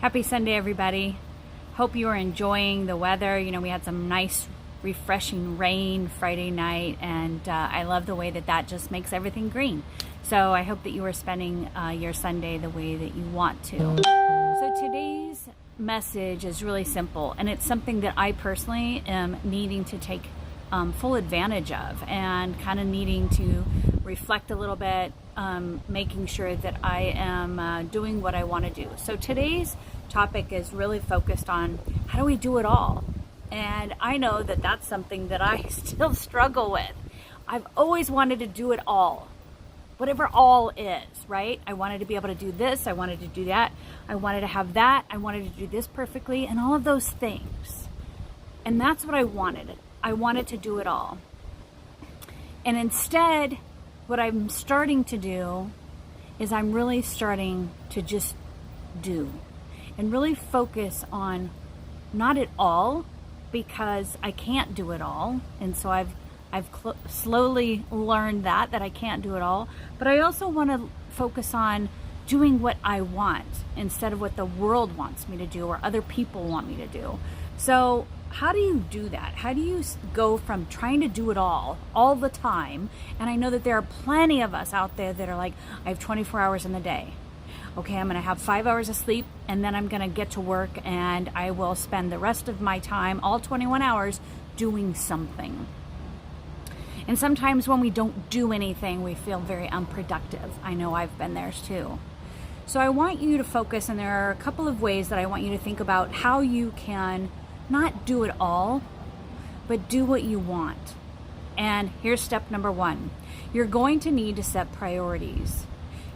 Happy Sunday, everybody. Hope you are enjoying the weather. You know, we had some nice, refreshing rain Friday night, and I love the way that that just makes everything green. So I hope that you are spending your Sunday the way that you want to. So today's message is really simple, and it's something that I personally am needing to take full advantage of, and kind of needing to reflect a little bit, making sure that I am doing what I want to do. So today's topic is really focused on how do we do it all? And I know that that's something that I still struggle with. I've always wanted to do it all, whatever all is, right? I wanted to be able to do this, I wanted to do that, I wanted to have that, I wanted to do this perfectly, and all of those things. And that's what I wanted. I wanted to do it all. And instead, what I'm starting to do is I'm really starting to just do and really focus on not it all, because I can't do it all. And so I've slowly learned that I can't do it all, but I also want to focus on doing what I want instead of what the world wants me to do or other people want me to do. So how do you do that? How do you go from trying to do it all the time? And I know that there are plenty of us out there that are like, I have 24 hours in the day. Okay, I'm gonna have 5 hours of sleep, and then I'm gonna get to work, and I will spend the rest of my time, all 21 hours, doing something. And sometimes when we don't do anything, we feel very unproductive. I know I've been there too. So I want you to focus, and there are a couple of ways that I want you to think about how you can not do it all, but do what you want. And here's step number one. You're going to need to set priorities.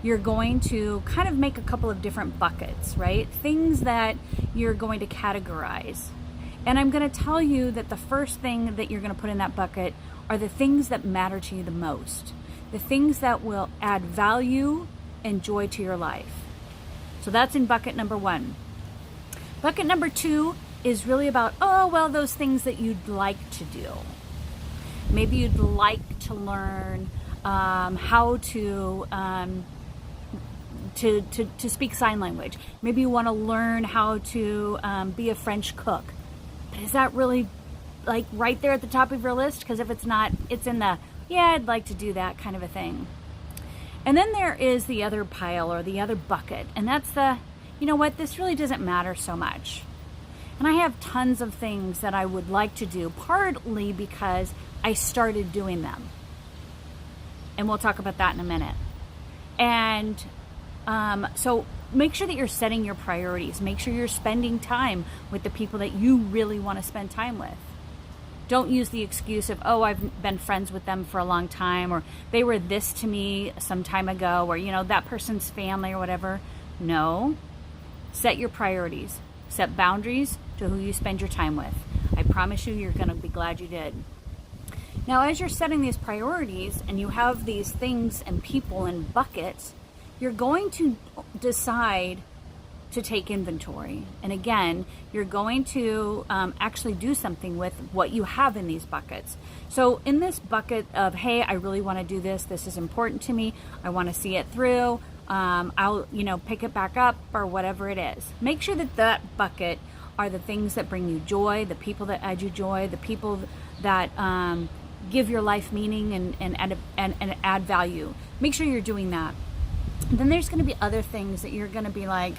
You're going to kind of make a couple of different buckets, right? Things that you're going to categorize. And I'm going to tell you that the first thing that you're going to put in that bucket are the things that matter to you the most, the things that will add value and joy to your life. So that's in bucket number one. Bucket number two is really about, those things that you'd like to do. Maybe you'd like to learn how to speak sign language. Maybe you want to learn how to be a French cook. But is that really like right there at the top of your list? Because if it's not, it's in the, I'd like to do that kind of a thing. And then there is the other pile or the other bucket. And that's the, this really doesn't matter so much. And I have tons of things that I would like to do, partly because I started doing them. And we'll talk about that in a minute. And so make sure that you're setting your priorities. Make sure you're spending time with the people that you really want to spend time with. Don't use the excuse of, I've been friends with them for a long time, or they were this to me some time ago, or, that person's family or whatever. No. Set your priorities. Set boundaries to who you spend your time with. I promise you're going to be glad you did. Now, as you're setting these priorities and you have these things and people in buckets, you're going to decide to take inventory. And again, you're going to actually do something with what you have in these buckets. So in this bucket of, hey, I really want to do this. This is important to me. I want to see it through. I'll, pick it back up or whatever it is. Make sure that that bucket are the things that bring you joy, the people that add you joy, the people that give your life meaning and add value. Make sure you're doing that. Then there's going to be other things that you're going to be like,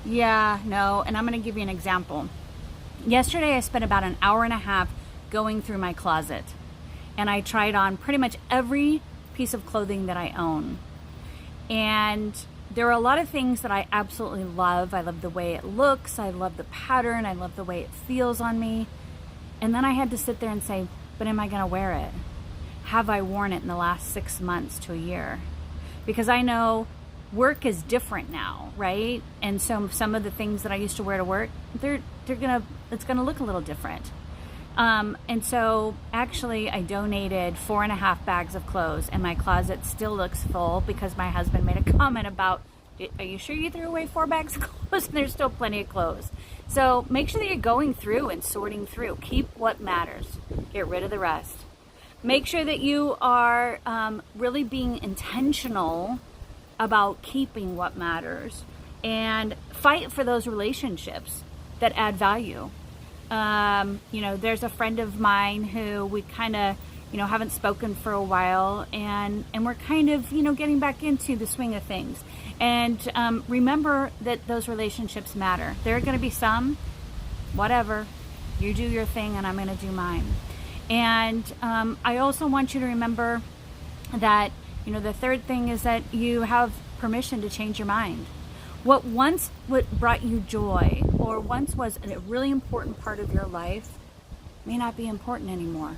no, and I'm going to give you an example. Yesterday, I spent about an hour and a half going through my closet, and I tried on pretty much every piece of clothing that I own. And there are a lot of things that I absolutely love. I love the way it looks. I love the pattern. I love the way it feels on me. And then I had to sit there and say, but am I going to wear it? Have I worn it in the last 6 months to a year? Because I know work is different now, right? And so some of the things that I used to wear to work, it's gonna look a little different. And so actually I donated 4.5 bags of clothes, and my closet still looks full because my husband made a comment about, are you sure you threw away 4 bags of clothes? And there's still plenty of clothes. So make sure that you're going through and sorting through. Keep what matters. Get rid of the rest. Make sure that you are really being intentional about keeping what matters and fight for those relationships that add value. There's a friend of mine who we kind of, haven't spoken for a while, and we're kind of, getting back into the swing of things. And remember that those relationships matter. There are going to be some, whatever, you do your thing and I'm going to do mine. And I also want you to remember that, the third thing is that you have permission to change your mind. What brought you joy, or once was a really important part of your life, may not be important anymore.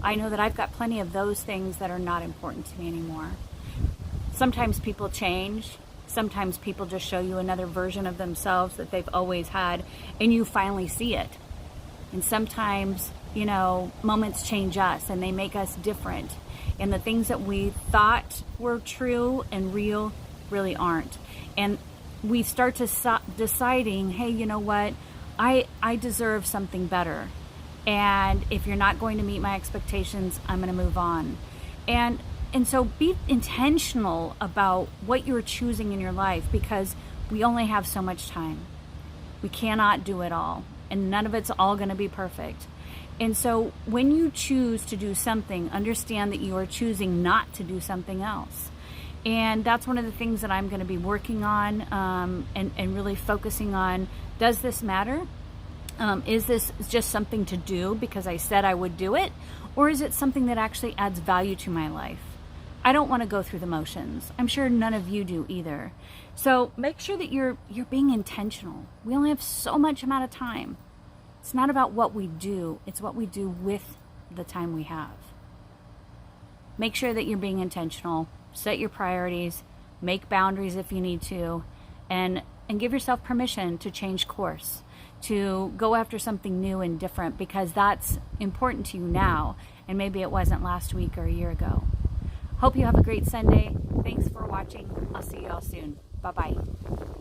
I know that I've got plenty of those things that are not important to me anymore. Sometimes people change. Sometimes people just show you another version of themselves that they've always had, and you finally see it. And sometimes, moments change us and they make us different. And the things that we thought were true and real really aren't. And we start to deciding, hey, you know what? I deserve something better. And if you're not going to meet my expectations, I'm going to move on. And so be intentional about what you're choosing in your life, because we only have so much time. We cannot do it all, and none of it's all going to be perfect. And so when you choose to do something, understand that you are choosing not to do something else. And that's one of the things that I'm going to be working on, and really focusing on. Does this matter? Is this just something to do because I said I would do it? Or is it something that actually adds value to my life? I don't want to go through the motions. I'm sure none of you do either. So make sure that you're being intentional. We only have so much amount of time. It's not about what we do. It's what we do with the time we have. Make sure that you're being intentional. Set your priorities. Make boundaries if you need to. And give yourself permission to change course, to go after something new and different, because that's important to you now, and maybe it wasn't last week or a year ago. Hope you have a great Sunday. Thanks for watching. I'll see you all soon. Bye-bye.